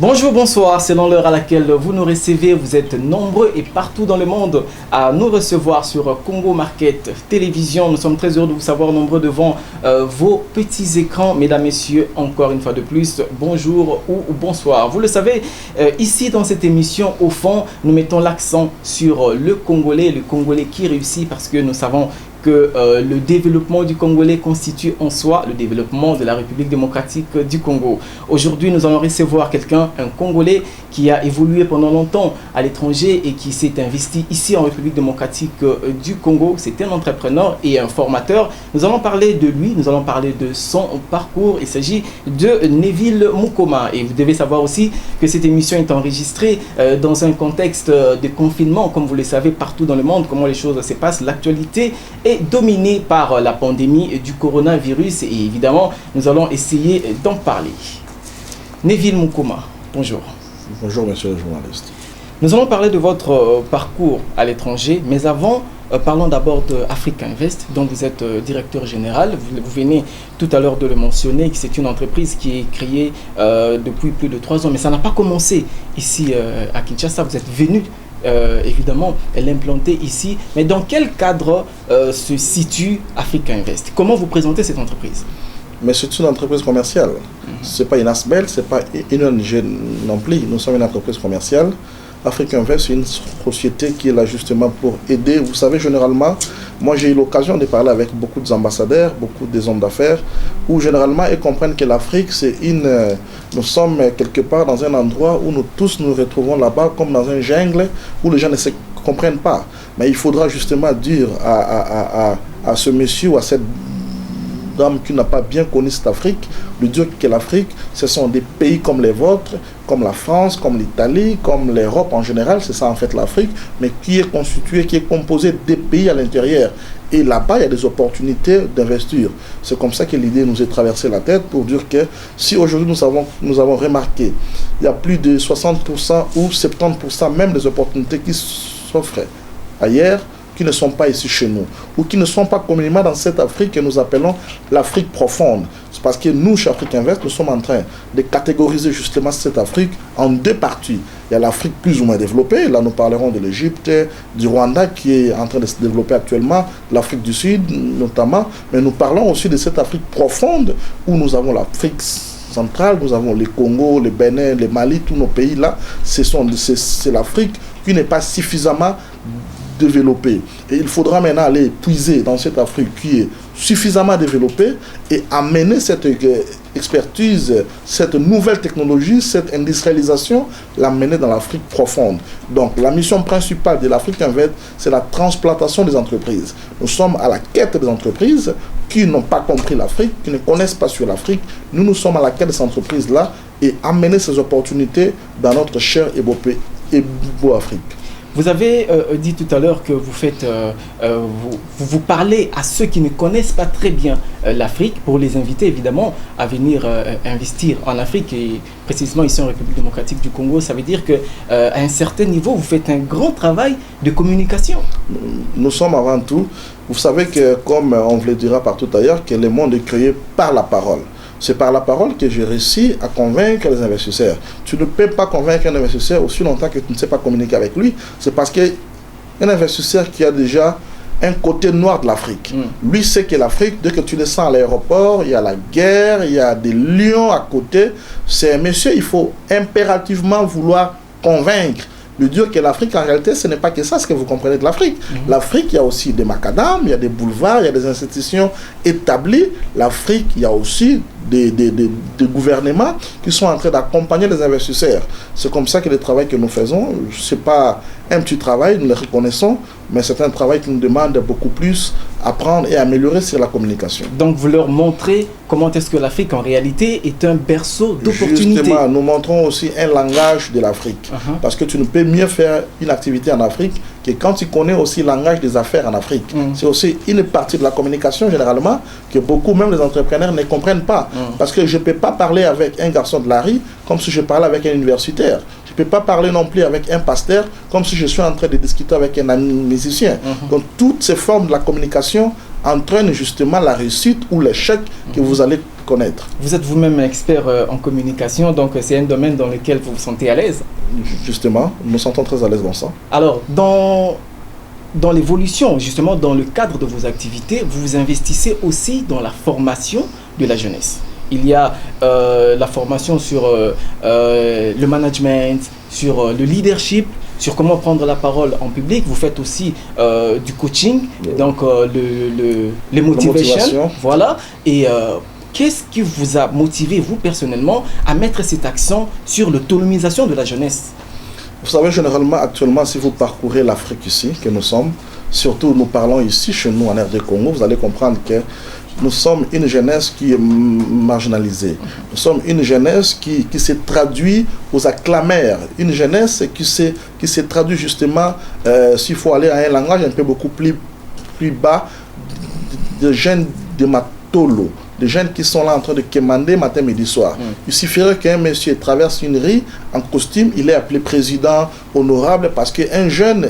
Bonjour, bonsoir, c'est dans l'heure à laquelle vous nous recevez. Vous êtes nombreux et partout dans le monde à nous recevoir sur Congo Market Télévision. Nous sommes très heureux de vous savoir nombreux devant vos petits écrans. Mesdames, messieurs, encore une fois de plus, bonjour ou bonsoir. Vous le savez, ici dans cette émission, au fond, nous mettons l'accent sur le Congolais qui réussit parce que nous savons que le développement du Congolais constitue en soi le développement de la République démocratique du Congo. Aujourd'hui, nous allons recevoir quelqu'un, un Congolais qui a évolué pendant longtemps à l'étranger et qui s'est investi ici en République démocratique du Congo. C'est un entrepreneur et un formateur. Nous allons parler de lui, nous allons parler de son parcours. Il s'agit de Neville Mukoma. Et vous devez savoir aussi que cette émission est enregistrée dans un contexte de confinement, comme vous le savez, partout dans le monde, comment les choses se passent. L'actualité est dominée par la pandémie du coronavirus et évidemment, nous allons essayer d'en parler. Neville Mukoma, bonjour. Bonjour, monsieur le journaliste. Nous allons parler de votre parcours à l'étranger, mais avant, parlons d'abord d'Africa Invest, dont vous êtes directeur général. Vous venez tout à l'heure de le mentionner, que c'est une entreprise qui est créée depuis plus de 3 ans, mais ça n'a pas commencé ici à Kinshasa. Vous êtes venu évidemment l'implanter ici, mais dans quel cadre se situe Africa Invest? Comment vous présentez cette entreprise? Mais c'est une entreprise commerciale. Ce n'est pas une ASBEL, ce n'est pas une ONG non plus. Nous sommes une entreprise commerciale. Africa Invest, c'est une société qui est là justement pour aider. Vous savez, généralement, moi j'ai eu l'occasion de parler avec beaucoup d'ambassadeurs, beaucoup des hommes d'affaires, où généralement ils comprennent que l'Afrique, c'est nous sommes quelque part dans un endroit où nous tous nous retrouvons là-bas comme dans un jungle où les gens ne se comprennent pas. Mais il faudra justement dire à ce monsieur ou à cette dame qui n'a pas bien connu cette Afrique, de dire que l'Afrique, ce sont des pays comme les vôtres, comme la France, comme l'Italie, comme l'Europe en général, c'est ça en fait l'Afrique, mais qui est constituée, qui est composée des pays à l'intérieur. Et là-bas, il y a des opportunités d'investir. C'est comme ça que l'idée nous est traversée la tête pour dire que si aujourd'hui nous avons remarqué, il y a plus de 60% ou 70% même des opportunités qui s'offrent ailleurs, qui ne sont pas ici chez nous, ou qui ne sont pas communément dans cette Afrique que nous appelons l'Afrique profonde. C'est parce que nous, chez Africa Invest, nous sommes en train de catégoriser justement cette Afrique en 2 parties. Il y a l'Afrique plus ou moins développée, là nous parlerons de l'Égypte, du Rwanda qui est en train de se développer actuellement, l'Afrique du Sud notamment, mais nous parlons aussi de cette Afrique profonde où nous avons l'Afrique centrale, nous avons les Congo, le Bénin, le Mali, tous nos pays là, c'est l'Afrique qui n'est pas suffisamment développée. Et il faudra maintenant aller puiser dans cette Afrique qui est suffisamment développée et amener cette expertise, cette nouvelle technologie, cette industrialisation, l'amener dans l'Afrique profonde. Donc la mission principale de l'Africa Invest, c'est la transplantation des entreprises. Nous sommes à la quête des entreprises qui n'ont pas compris l'Afrique, qui ne connaissent pas sur l'Afrique. Nous sommes à la quête de ces entreprises-là et amener ces opportunités dans notre chère et beau Afrique. Vous avez dit tout à l'heure que vous faites, vous parlez à ceux qui ne connaissent pas très bien l'Afrique pour les inviter évidemment à venir investir en Afrique et précisément ici en République démocratique du Congo. Ça veut dire qu'à un certain niveau, vous faites un grand travail de communication. Nous sommes avant tout, vous savez que comme on vous le dira partout ailleurs, que le monde est créé par la parole. C'est par la parole que j'ai réussi à convaincre les investisseurs. Tu ne peux pas convaincre un investisseur aussi longtemps que tu ne sais pas communiquer avec lui. C'est parce qu'un investisseur qui a déjà un côté noir de l'Afrique. Lui sait que l'Afrique, dès que tu descends à l'aéroport, il y a la guerre, il y a des lions à côté. C'est un monsieur, il faut impérativement vouloir convaincre. De dire que l'Afrique, en réalité, ce n'est pas que ça, ce que vous comprenez de l'Afrique. L'Afrique, il y a aussi des macadams, il y a des boulevards, il y a des institutions établies. L'Afrique, il y a aussi des gouvernements qui sont en train d'accompagner les investisseurs. C'est comme ça que le travail que nous faisons, ce n'est pas un petit travail, nous le reconnaissons, mais c'est un travail qui nous demande beaucoup plus apprendre et améliorer sur la communication. Donc vous leur montrez comment est-ce que l'Afrique en réalité est un berceau d'opportunités. Justement, nous montrons aussi un langage de l'Afrique. Parce que tu ne peux mieux faire une activité en Afrique que quand tu connais aussi le langage des affaires en Afrique. C'est aussi une partie de la communication généralement que beaucoup, même les entrepreneurs, ne comprennent pas. Parce que je ne peux pas parler avec un garçon de la rue comme si je parlais avec un universitaire. Je ne peux pas parler non plus avec un pasteur comme si je suis en train de discuter avec un ami musicien. Donc toutes ces formes de la communication entraînent justement la réussite ou l'échec que vous allez connaître. Vous êtes vous-même expert en communication, donc c'est un domaine dans lequel vous vous sentez à l'aise. Justement, nous nous sentons très à l'aise dans ça. Alors, dans l'évolution, justement, dans le cadre de vos activités, vous vous investissez aussi dans la formation de la jeunesse. Il y a la formation sur le management, sur le leadership, sur comment prendre la parole en public. Vous faites aussi du coaching, donc les motivations. Voilà. Et qu'est-ce qui vous a motivé, vous personnellement, à mettre cet accent sur l'autonomisation de la jeunesse? Vous savez, généralement, actuellement, si vous parcourez l'Afrique ici, que nous sommes, surtout nous parlons ici, chez nous, en RD Congo, vous allez comprendre que nous sommes une jeunesse qui est marginalisée. Nous sommes une jeunesse qui s'est traduite aux acclamères. Une jeunesse qui s'est traduite justement, s'il faut aller à un langage un peu beaucoup plus bas, de jeunes de Matolo. Des jeunes qui sont là en train de quémander matin, midi, soir. Il suffirait qu'un monsieur traverse une rue en costume, il est appelé président honorable parce qu'un jeune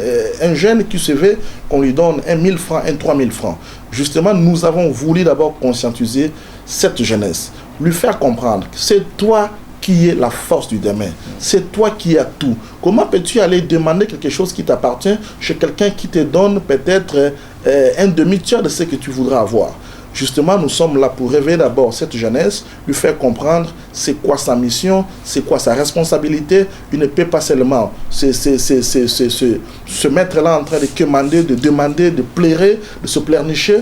qui se veut qu'on lui donne 1 000 francs, 3 000 francs. Justement, nous avons voulu d'abord conscientiser cette jeunesse, lui faire comprendre que c'est toi qui es la force du demain. C'est toi qui as tout. Comment peux-tu aller demander quelque chose qui t'appartient chez quelqu'un qui te donne peut-être un demi-tiers de ce que tu voudrais avoir? Justement, nous sommes là pour réveiller d'abord cette jeunesse, lui faire comprendre c'est quoi sa mission, c'est quoi sa responsabilité. Il ne peut pas seulement se mettre là en train de commander, de demander, de plairer, de se pleurnicher,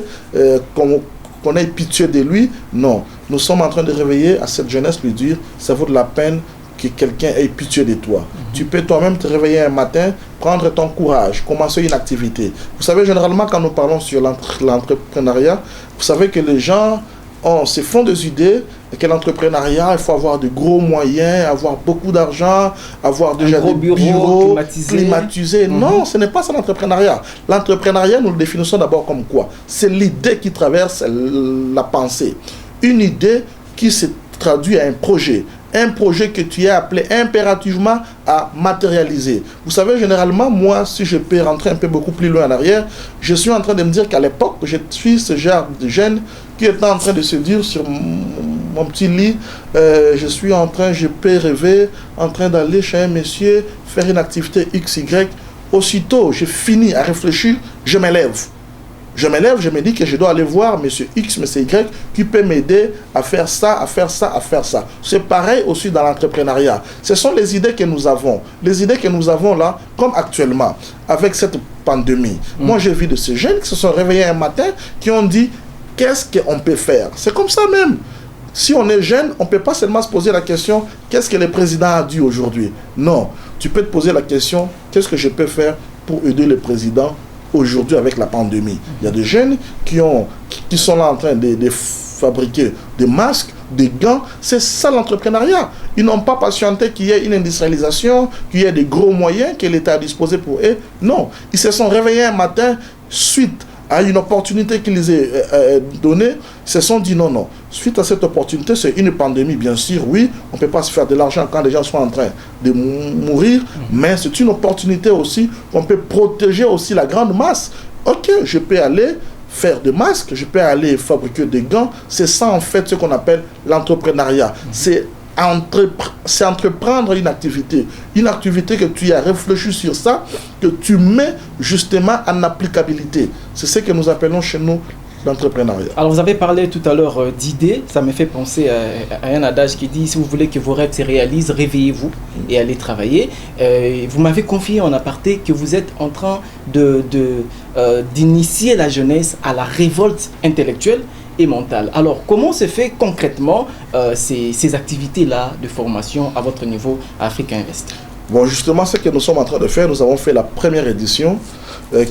qu'on ait pitié de lui. Non, nous sommes en train de réveiller à cette jeunesse, lui dire ça vaut de la peine que quelqu'un ait pitié de toi. Tu peux toi-même te réveiller un matin, prendre ton courage, commencer une activité. Vous savez, généralement, quand nous parlons sur l'entrepreneuriat, vous savez que les gens se font des idées que l'entrepreneuriat, il faut avoir de gros moyens, avoir beaucoup d'argent, avoir déjà des bureaux climatisés. Non, ce n'est pas ça l'entrepreneuriat. L'entrepreneuriat, nous le définissons d'abord comme quoi? C'est l'idée qui traverse la pensée. Une idée qui se traduit à un projet que tu es appelé impérativement à matérialiser. Vous savez, généralement, moi, si je peux rentrer un peu beaucoup plus loin en arrière, je suis en train de me dire qu'à l'époque, je suis ce genre de jeune qui est en train de se dire sur mon petit lit, je peux rêver, en train d'aller chez un monsieur, faire une activité XY. Aussitôt, je finis à réfléchir, je m'élève. Je m'élève, je me dis que je dois aller voir monsieur X, monsieur Y, qui peut m'aider à faire ça, à faire ça, à faire ça. C'est pareil aussi dans l'entrepreneuriat. Ce sont les idées que nous avons. Les idées que nous avons là, comme actuellement, avec cette pandémie. Moi, j'ai vu de ces jeunes qui se sont réveillés un matin, qui ont dit, qu'est-ce qu'on peut faire? C'est comme ça même. Si on est jeune, on ne peut pas seulement se poser la question, qu'est-ce que le président a dit aujourd'hui? Non, tu peux te poser la question, qu'est-ce que je peux faire pour aider le président aujourd'hui avec la pandémie? Il y a des jeunes qui sont là en train de fabriquer des masques, des gants. C'est ça l'entrepreneuriat. Ils n'ont pas patienté qu'il y ait une industrialisation, qu'il y ait des gros moyens que l'État a disposé pour eux. Non, ils se sont réveillés un matin suite à une opportunité qui les est donnée, ils se sont dit non. Suite à cette opportunité, c'est une pandémie, bien sûr, oui, on ne peut pas se faire de l'argent quand les gens sont en train de mourir, mais c'est une opportunité aussi qu'on peut protéger aussi la grande masse. Ok, je peux aller faire des masques, je peux aller fabriquer des gants, c'est ça en fait ce qu'on appelle l'entrepreneuriat. C'est entreprendre une activité que tu as réfléchi sur ça, que tu mets justement en applicabilité. C'est ce que nous appelons chez nous l'entrepreneuriat. Alors vous avez parlé tout à l'heure d'idées, ça me fait penser à un adage qui dit si vous voulez que vos rêves se réalisent, réveillez-vous et allez travailler. Vous m'avez confié en aparté que vous êtes en train d'initier la jeunesse à la révolte intellectuelle et mentale. Alors, comment se fait concrètement ces activités-là de formation à votre niveau à Africa Invest? Bon, justement, ce que nous sommes en train de faire, nous avons fait la première édition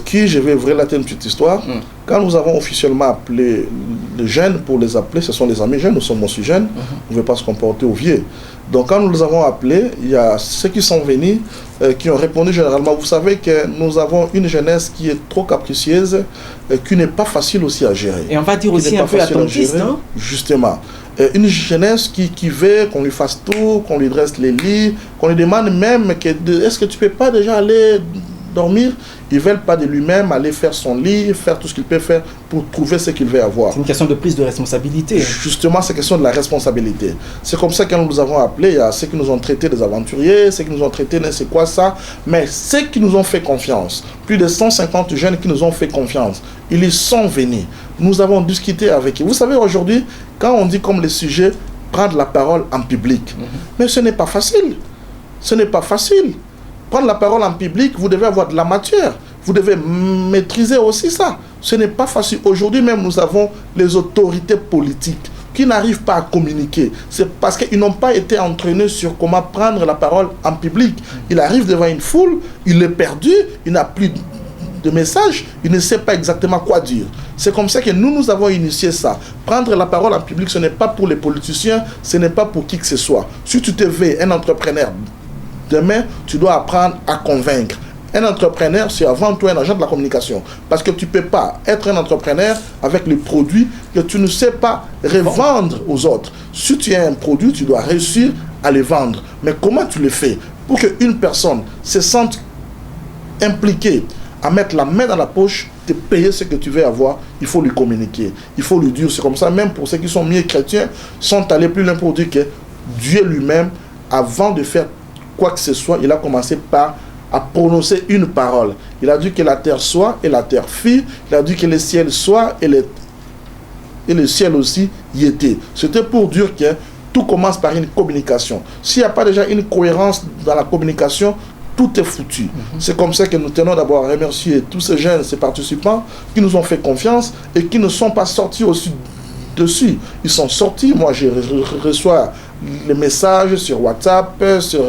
qui, je vais vous relater une petite histoire. Quand nous avons officiellement appelé les jeunes, pour les appeler, ce sont les amis jeunes, nous sommes aussi jeunes, on ne veut pas se comporter au vieux. Donc, quand nous les avons appelés, il y a ceux qui sont venus, qui ont répondu généralement. Vous savez que nous avons une jeunesse qui est trop capricieuse, qui n'est pas facile aussi à gérer. Et on va dire aussi un peu attentiste, non? Justement. Une jeunesse qui veut qu'on lui fasse tout, qu'on lui dresse les lits, qu'on lui demande même est-ce que tu ne peux pas déjà aller dormir, il ne veut pas de lui-même aller faire son lit, faire tout ce qu'il peut faire pour trouver ce qu'il veut avoir. C'est une question de prise de responsabilité. Justement, c'est question de la responsabilité. C'est comme ça que nous avons appelé, il y a ceux qui nous ont traités des aventuriers, ceux qui nous ont traités, c'est quoi ça, mais ceux qui nous ont fait confiance, plus de 150 jeunes qui nous ont fait confiance, ils y sont venus. Nous avons discuté avec eux. Vous savez, aujourd'hui, quand on dit comme le sujet, prendre la parole en public, mais ce n'est pas facile. Ce n'est pas facile. Prendre la parole en public, vous devez avoir de la matière. Vous devez maîtriser aussi ça. Ce n'est pas facile. Aujourd'hui même, nous avons les autorités politiques qui n'arrivent pas à communiquer. C'est parce qu'ils n'ont pas été entraînés sur comment prendre la parole en public. Il arrive devant une foule, il est perdu, il n'a plus de message, il ne sait pas exactement quoi dire. C'est comme ça que nous avons initié ça. Prendre la parole en public, ce n'est pas pour les politiciens, ce n'est pas pour qui que ce soit. Si tu te veux un entrepreneur, demain, tu dois apprendre à convaincre. Un entrepreneur, c'est avant tout un agent de la communication. Parce que tu ne peux pas être un entrepreneur avec les produits que tu ne sais pas revendre aux autres. Si tu as un produit, tu dois réussir à les vendre. Mais comment tu le fais? Pour qu'une personne se sente impliquée à mettre la main dans la poche, de payer ce que tu veux avoir, il faut lui communiquer. Il faut lui dire, c'est comme ça, même pour ceux qui sont mieux chrétiens, sont allés plus loin pour dire que Dieu lui-même, avant de faire quoi que ce soit, il a commencé par à prononcer une parole. Il a dit que la terre soit et la terre fut. Il a dit que le ciel soit et le ciel aussi y était. C'était pour dire que tout commence par une communication. S'il n'y a pas déjà une cohérence dans la communication, tout est foutu. C'est comme ça que nous tenons d'abord à remercier tous ces jeunes, ces participants qui nous ont fait confiance et qui ne sont pas sortis aussi dessus. Ils sont sortis. Moi, je reçois les messages sur WhatsApp, sur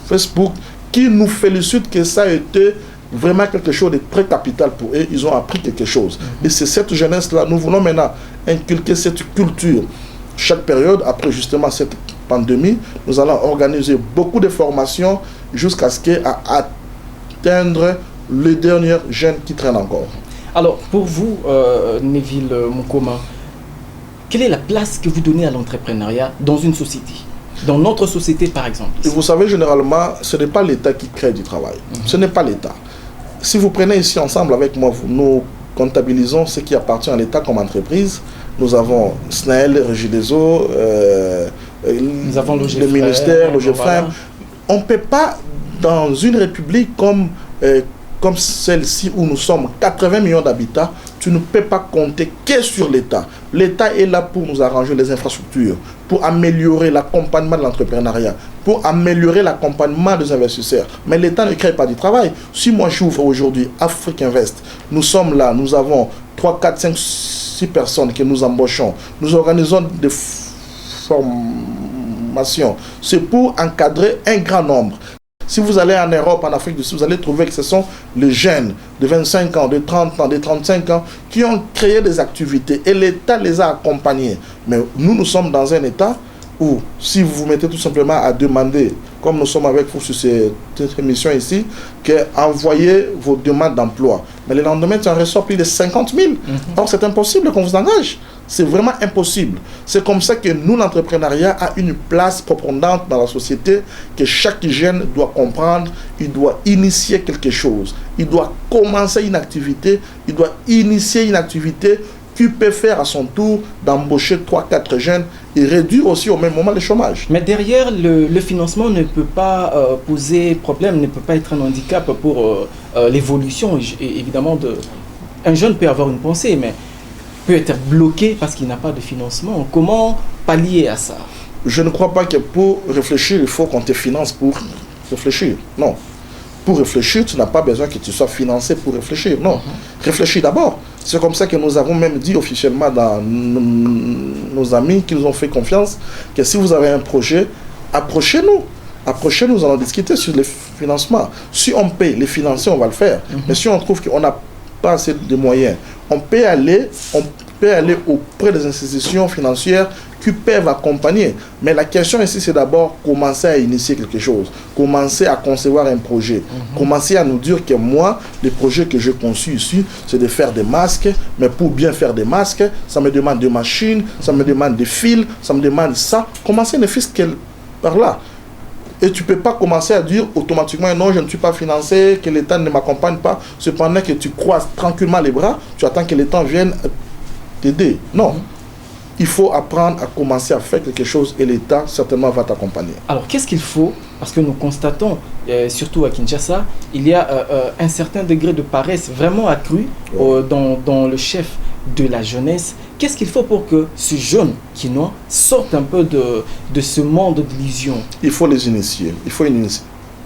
Facebook, qui nous félicitent que ça a été vraiment quelque chose de très capital pour eux. Ils ont appris quelque chose. Et c'est cette jeunesse-là, nous voulons maintenant inculquer cette culture. Chaque période, après justement cette pandémie, nous allons organiser beaucoup de formations jusqu'à ce qu'à atteindre les derniers jeunes qui traînent encore. Alors, pour vous, Neville Mukoma, quelle est la place que vous donnez à l'entrepreneuriat dans une société? Dans notre société, par exemple. Et vous savez, généralement, ce n'est pas l'État qui crée du travail. Ce n'est pas l'État. Si vous prenez ici ensemble avec moi, nous comptabilisons ce qui appartient à l'État comme entreprise. Nous avons SNEL, Régie des eaux, nous avons le ministère, le GFREM. On ne peut pas, dans une république comme celle-ci où nous sommes 80 millions d'habitants, tu ne peux pas compter que sur l'État. L'État est là pour nous arranger les infrastructures, pour améliorer l'accompagnement de l'entrepreneuriat, pour améliorer l'accompagnement des investisseurs. Mais l'État ne crée pas du travail. Si moi j'ouvre aujourd'hui Afrique Invest, nous sommes là, nous avons 3, 4, 5, 6 personnes que nous embauchons. Nous organisons des formations. C'est pour encadrer un grand nombre. Si vous allez en Europe, en Afrique du Sud, vous allez trouver que ce sont les jeunes de 25 ans, de 30 ans, de 35 ans qui ont créé des activités et l'État les a accompagnés. Mais nous sommes dans un État où, si vous vous mettez tout simplement à demander, comme nous sommes avec vous sur cette émission ici, qu'envoyez vos demandes d'emploi. Mais le lendemain, tu en reçois plus de 50 000. Donc c'est impossible qu'on vous engage. C'est vraiment impossible. C'est comme ça que nous, l'entrepreneuriat a une place prépondérante dans la société, que chaque jeune doit comprendre, il doit initier quelque chose. Il doit commencer une activité, il doit initier une activité qui peut faire à son tour d'embaucher 3-4 jeunes et réduire aussi au même moment le chômage. Mais derrière, le financement ne peut pas poser problème, ne peut pas être un handicap pour l'évolution. Évidemment, un jeune peut avoir une pensée, mais peut être bloqué parce qu'il n'a pas de financement. Comment pallier à ça? Je ne crois pas que pour réfléchir, il faut qu'on te finance pour réfléchir. Non. Pour réfléchir, tu n'as pas besoin que tu sois financé pour réfléchir. Non. Réfléchis d'abord. C'est comme ça que nous avons même dit officiellement dans nos amis qui nous ont fait confiance que si vous avez un projet, approchez-nous. Approchez-nous, nous allons discuter sur les financements. Si on peut les financer, on va le faire. Mais si on trouve qu'on n'a pas assez de moyens, on peut aller auprès des institutions financières qui peuvent accompagner. Mais la question ici, c'est d'abord commencer à initier quelque chose, commencer à concevoir un projet, commencer à nous dire que moi, le projet que j'ai conçu ici, c'est de faire des masques, mais pour bien faire des masques, ça me demande des machines, ça me demande des fils, ça me demande ça. Commencer ne fût-ce que par là. Et tu ne peux pas commencer à dire automatiquement non, je ne suis pas financé, que l'État ne m'accompagne pas. Cependant que tu croises tranquillement les bras, tu attends que l'État vienne t'aider. Non. Il faut apprendre à commencer à faire quelque chose et l'État certainement va t'accompagner. Alors, qu'est-ce qu'il faut? Parce que nous constatons, surtout à Kinshasa, il y a un certain degré de paresse vraiment accru dans le chef de la jeunesse. Qu'est-ce qu'il faut pour que ce jeune Kinois sorte un peu de ce monde d'illusion? Il faut les initier. Il faut une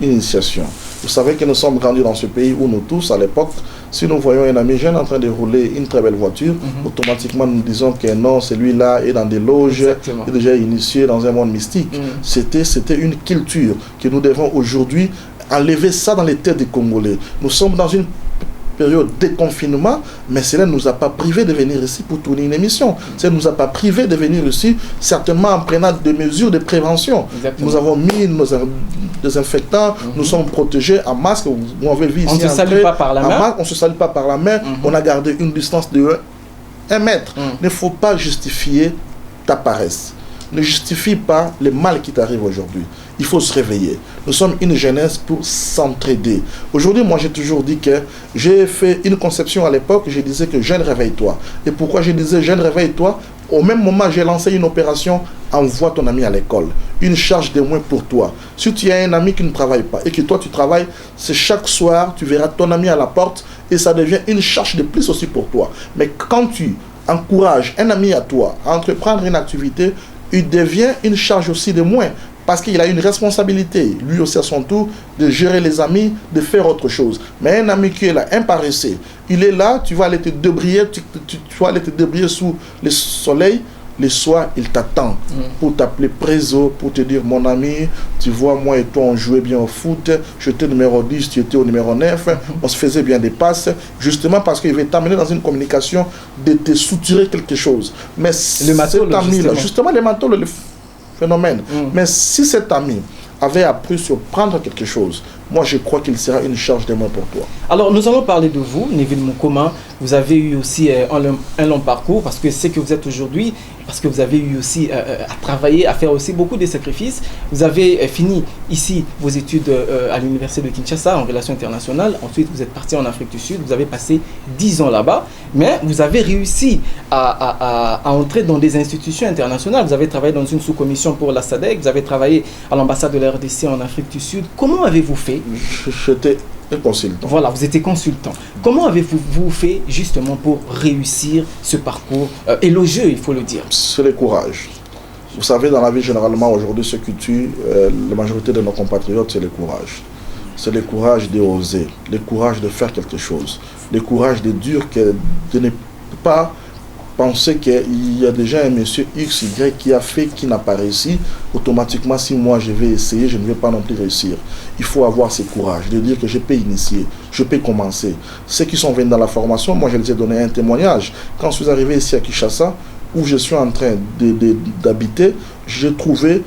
initiation. Vous savez que nous sommes grandis dans ce pays où nous tous, à l'époque, si nous voyons un ami jeune en train de rouler une très belle voiture, automatiquement nous disons que non, celui-là est dans des loges, est déjà initié dans un monde mystique. C'était une culture que nous devons aujourd'hui enlever ça dans les têtes des Congolais. Nous sommes dans une période de déconfinement, mais cela ne nous a pas privé de venir ici pour tourner une émission. Cela ne nous a pas privé de venir ici, certainement en prenant des mesures de prévention. Exactement. Nous avons mis nos désinfectants, nous sommes protégés en masque. Vous avez vu ici, on ne se salue pas par la main. On ne se salue pas par la main. On a gardé une distance de 1 mètre. Il ne faut pas justifier ta paresse. Ne justifie pas le mal qui t'arrive aujourd'hui. Il faut se réveiller. Nous sommes une jeunesse pour s'entraider. Aujourd'hui, moi, j'ai toujours dit que j'ai fait une conception à l'époque, je disais que jeune, réveille-toi. Et pourquoi je disais jeune, réveille-toi? Au même moment, j'ai lancé une opération, envoie ton ami à l'école. Une charge de moins pour toi. Si tu as un ami qui ne travaille pas et que toi, tu travailles, c'est chaque soir, tu verras ton ami à la porte et ça devient une charge de plus aussi pour toi. Mais quand tu encourages un ami à toi à entreprendre une activité, il devient une charge aussi de moins. Parce qu'il a une responsabilité, lui aussi à son tour, de gérer les amis, de faire autre chose. Mais un ami qui est là, un paresseux, il est là, tu vas aller te débriller, tu vas aller te débriller sous le soleil. Le soir, il t'attend pour t'appeler préso, pour te dire mon ami, tu vois, moi et toi, on jouait bien au foot, j'étais numéro 10, tu étais au numéro 9, on se faisait bien des passes, justement parce qu'il veut t'amener dans une communication de te soutirer quelque chose. Mais cet ami-là, justement, le manteau, le phénomène. Mais si cet ami avait appris sur prendre quelque chose, moi je crois qu'il sera une charge de moins pour toi. Alors nous allons parler de vous, Neville Mukoma. Vous avez eu aussi un long parcours, parce que c'est que vous êtes aujourd'hui, parce que vous avez eu aussi à travailler, à faire aussi beaucoup de sacrifices. Vous avez fini ici vos études à l'université de Kinshasa en relations internationales. Ensuite vous êtes parti en Afrique du Sud, vous avez passé 10 ans là-bas, mais vous avez réussi à entrer dans des institutions internationales. Vous avez travaillé dans une sous-commission pour la SADC, vous avez travaillé à l'ambassade de la RDC en Afrique du Sud. Comment avez-vous fait? J'étais consultant. Voilà, vous étiez consultant. Comment avez-vous fait justement pour réussir ce parcours élogieux, il faut le dire? C'est le courage. Vous savez, dans la vie, généralement, aujourd'hui, ce qui tue la majorité de nos compatriotes, c'est le courage. C'est le courage d'oser, le courage de faire quelque chose, le courage de dire que de ne pas penser qu'il y a déjà un monsieur X, Y qui a fait, qui n'a pas réussi. Automatiquement, si moi je vais essayer, je ne vais pas non plus réussir. Il faut avoir ce courage de dire que je peux initier, je peux commencer. Ceux qui sont venus dans la formation, moi je les ai donné un témoignage. Quand je suis arrivé ici à Kinshasa, où je suis en train d'habiter, j'ai trouvé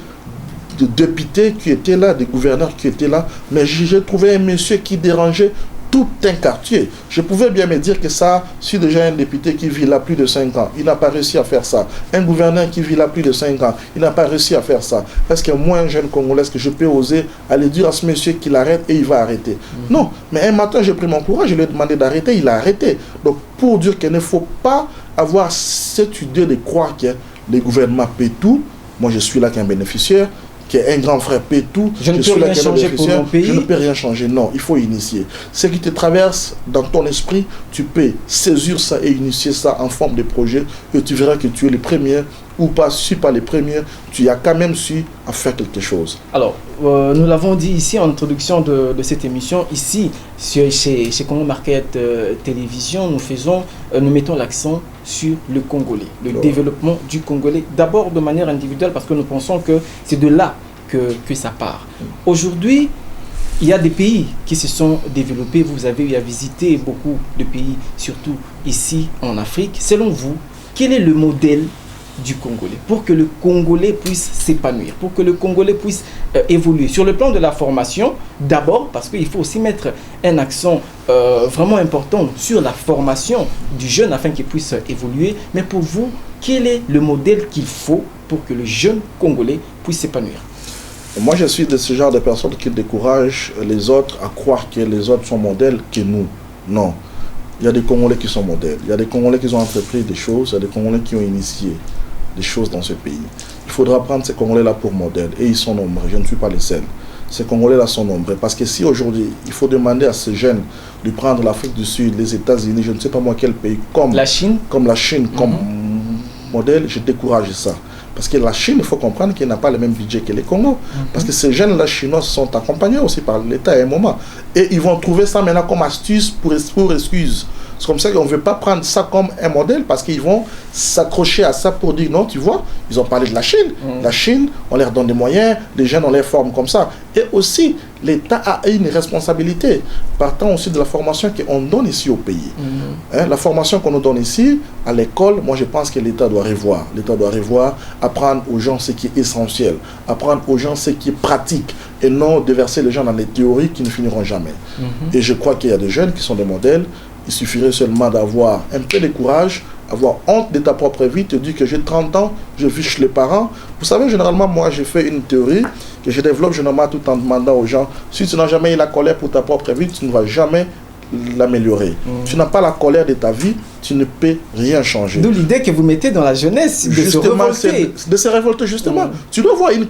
des députés qui étaient là, des gouverneurs qui étaient là, mais j'ai trouvé un monsieur qui dérangeait tout un quartier. Je pouvais bien me dire que ça, si déjà un député qui vit là plus de 5 ans, il n'a pas réussi à faire ça. Un gouverneur qui vit là plus de 5 ans, il n'a pas réussi à faire ça. Est-ce que moi, un jeune Congolais, est-ce que je peux oser aller dire à ce monsieur qu'il arrête et il va arrêter? Non, mais un matin, j'ai pris mon courage, je lui ai demandé d'arrêter, il a arrêté. Donc, pour dire qu'il ne faut pas avoir cette idée de croire que le gouvernement paie tout, moi je suis là qu'un bénéficiaire, qu'un grand frère paie tout, je ne peux rien changer pour mon pays. Je ne peux rien changer, non, il faut initier. Ce qui te traverse dans ton esprit, tu peux saisir ça et initier ça en forme de projet et tu verras que tu es le premier ou pas, si pas le premier, tu as quand même su à faire quelque chose. Alors, nous l'avons dit ici en introduction de cette émission, ici chez Congo Market Télévision, nous mettons l'accent sur le Congolais, le développement du Congolais, d'abord de manière individuelle parce que nous pensons que c'est de là que ça part. Aujourd'hui, il y a des pays qui se sont développés, vous avez eu à visiter beaucoup de pays, surtout ici en Afrique. Selon vous, quel est le modèle du Congolais pour que le Congolais puisse s'épanouir, pour que le Congolais puisse évoluer sur le plan de la formation d'abord, parce qu'il faut aussi mettre un accent vraiment important sur la formation du jeune afin qu'il puisse évoluer. Mais pour vous, quel est le modèle qu'il faut pour que le jeune Congolais puisse s'épanouir? Moi, je suis de ce genre de personnes qui découragent les autres à croire que les autres sont modèles que nous. Non. Il y a des Congolais qui sont modèles. Il y a des Congolais qui ont entrepris des choses. Il y a des Congolais qui ont initié des choses dans ce pays. Il faudra prendre ces Congolais-là pour modèles. Et ils sont nombreux. Je ne suis pas les seuls. Ces Congolais-là sont nombreux. Parce que si aujourd'hui, il faut demander à ces jeunes de prendre l'Afrique du Sud, les États-Unis, je ne sais pas moi quel pays, comme la Chine, comme modèle, je décourage ça. Parce que la Chine, il faut comprendre qu'elle n'a pas le même budget que les Congos. Parce que ces jeunes-là chinois sont accompagnés aussi par l'État à un moment. Et ils vont trouver ça maintenant comme astuce pour excuse. C'est comme ça qu'on ne veut pas prendre ça comme un modèle parce qu'ils vont s'accrocher à ça pour dire non, tu vois, ils ont parlé de la Chine. La Chine, on leur donne des moyens, les jeunes, on les forme comme ça. Et aussi, l'État a une responsabilité, partant aussi de la formation qu'on donne ici au pays. La formation qu'on nous donne ici, à l'école, moi je pense que l'État doit revoir. L'État doit revoir, apprendre aux gens ce qui est essentiel, apprendre aux gens ce qui est pratique, et non déverser les gens dans les théories qui ne finiront jamais. Et je crois qu'il y a des jeunes qui sont des modèles. Il suffirait seulement d'avoir un peu de courage, avoir honte de ta propre vie, te dire que j'ai 30 ans, je vis chez les parents. Vous savez, généralement, moi, j'ai fait une théorie que je développe généralement tout en demandant aux gens, si tu n'as jamais eu la colère pour ta propre vie, tu ne vas jamais l'améliorer. Tu n'as pas la colère de ta vie, tu ne peux rien changer. D'où l'idée que vous mettez dans la jeunesse de justement, se révolter. De se révolter, justement. Tu dois avoir une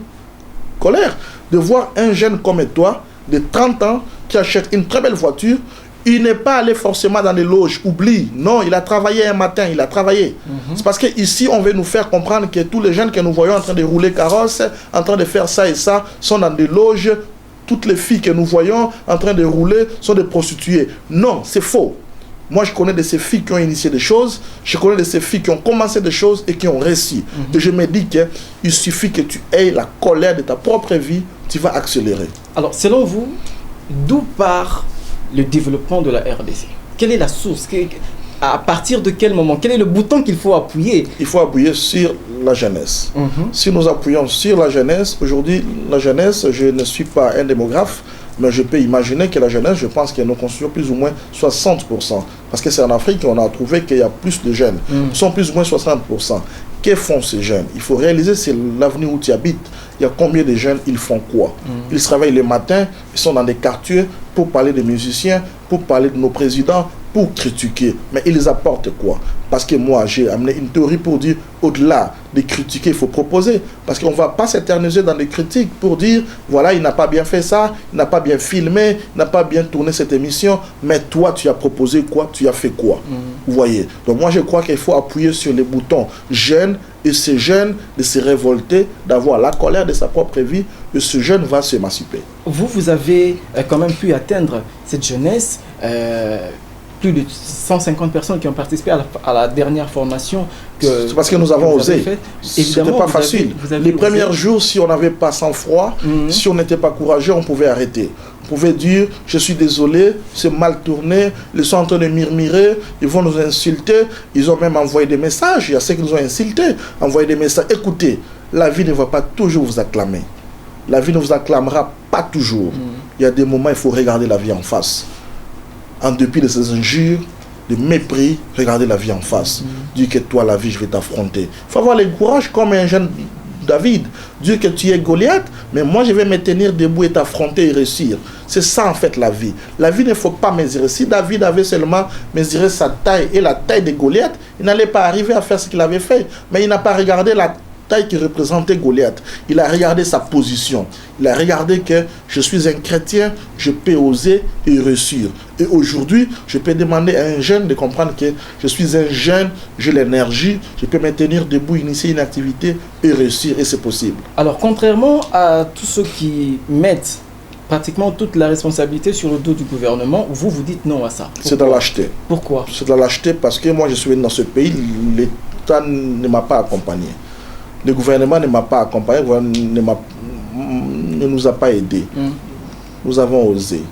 colère, de voir un jeune comme toi, de 30 ans, qui achète une très belle voiture. Il n'est pas allé forcément dans les loges, oublie. Non, il a travaillé un matin, il a travaillé. C'est parce qu'ici, on veut nous faire comprendre que tous les jeunes que nous voyons en train de rouler carrosse, en train de faire ça et ça, sont dans des loges. Toutes les filles que nous voyons en train de rouler sont des prostituées. Non, c'est faux. Moi, je connais de ces filles qui ont initié des choses, je connais de ces filles qui ont commencé des choses et qui ont réussi. Et je me dis qu'il suffit que tu aies la colère de ta propre vie, tu vas accélérer. Alors, selon vous, d'où part le développement de la RDC? Quelle est la source? À partir de quel moment? Quel est le bouton qu'il faut appuyer? Il faut appuyer sur la jeunesse. Si nous appuyons sur la jeunesse, aujourd'hui, la jeunesse, je ne suis pas un démographe, mais je peux imaginer que la jeunesse, je pense qu'elle nous constitue plus ou moins 60%. Parce que c'est en Afrique qu'on a trouvé qu'il y a plus de jeunes. Ils sont plus ou moins 60%. Que font ces jeunes? Il faut réaliser, c'est l'avenir où tu habites. Il y a combien de jeunes, ils font quoi? Ils travaillent le matin, ils sont dans des quartiers pour parler des musiciens, pour parler de nos présidents, pour critiquer. Mais ils apportent quoi? Parce que moi, j'ai amené une théorie pour dire, au-delà de critiquer, il faut proposer. Parce qu'on ne va pas s'éterniser dans des critiques pour dire, voilà, il n'a pas bien fait ça, il n'a pas bien filmé, il n'a pas bien tourné cette émission, mais toi, tu as proposé quoi? Tu as fait quoi? Vous voyez? Donc moi, je crois qu'il faut appuyer sur les boutons jeunes, et ces jeunes de se révolter, d'avoir la colère de sa propre vie, et ce jeune va s'émanciper. Vous avez quand même pu atteindre cette jeunesse, plus de 150 personnes qui ont participé à la dernière formation. C'est parce que nous avons osé. Ce n'était pas facile. Les premiers jours, si on n'avait pas sang-froid, si on n'était pas courageux, on pouvait arrêter. On pouvait dire, je suis désolé, c'est mal tourné, ils sont en train de murmurer, ils vont nous insulter. Ils ont même envoyé des messages. Il y a ceux qui nous ont insultés, envoyé des messages. Écoutez, la vie ne va pas toujours vous acclamer. La vie ne vous acclamera pas toujours. Il y a des moments, il faut regarder la vie en face. En dépit de ces injures, de mépris, regardez la vie en face. Dire que toi, la vie, je vais t'affronter. Il faut avoir le courage comme un jeune David. Dire que tu es Goliath, mais moi, je vais me tenir debout et t'affronter et réussir. C'est ça, en fait, la vie. La vie ne faut pas mesurer. Si David avait seulement mesuré sa taille et la taille de Goliath, il n'allait pas arriver à faire ce qu'il avait fait. Mais il n'a pas regardé la taille qui représentait Goliath. Il a regardé sa position. Il a regardé que je suis un chrétien, je peux oser et réussir. Et aujourd'hui, je peux demander à un jeune de comprendre que je suis un jeune, j'ai l'énergie, je peux me tenir debout, initier une activité et réussir, et c'est possible. Alors, contrairement à tous ceux qui mettent pratiquement toute la responsabilité sur le dos du gouvernement, vous dites non à ça. C'est de la lâcheté. Pourquoi? C'est de la lâcheté parce que moi, je suis venu dans ce pays, l'État ne m'a pas accompagné. Le gouvernement ne m'a pas accompagné, le gouvernement ne nous a pas aidés. Nous avons osé.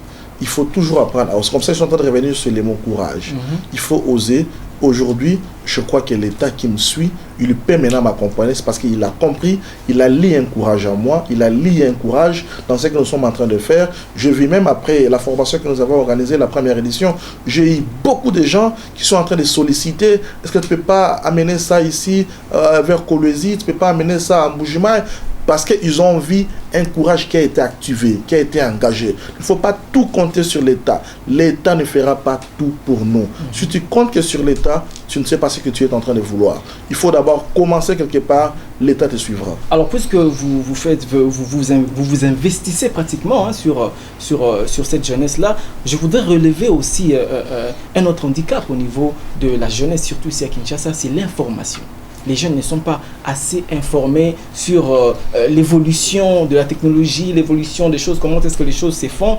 Il faut toujours apprendre. C'est comme ça que je suis en train de revenir sur les mots courage. Il faut oser. Aujourd'hui, je crois que l'État qui me suit, il peut maintenant m'accompagner. C'est parce qu'il a compris, il a lié un courage en moi, il a lié un courage dans ce que nous sommes en train de faire. Je vis même après la formation que nous avons organisée, la première édition, j'ai eu beaucoup de gens qui sont en train de solliciter. Est-ce que tu ne peux pas amener ça ici vers Kolwezi? Tu ne peux pas amener ça à Mbujimaï? parce qu'ils ont envie un courage qui a été activé, qui a été engagé. Il ne faut pas tout compter sur l'État. L'État ne fera pas tout pour nous. Si tu comptes que sur l'État, tu ne sais pas ce que tu es en train de vouloir. Il faut d'abord commencer quelque part, l'État te suivra. Alors, puisque vous investissez pratiquement hein, sur cette jeunesse-là, je voudrais relever aussi un autre handicap au niveau de la jeunesse, surtout ici à Kinshasa, c'est l'information. Les jeunes ne sont pas assez informés sur l'évolution de la technologie, l'évolution des choses, comment est-ce que les choses se font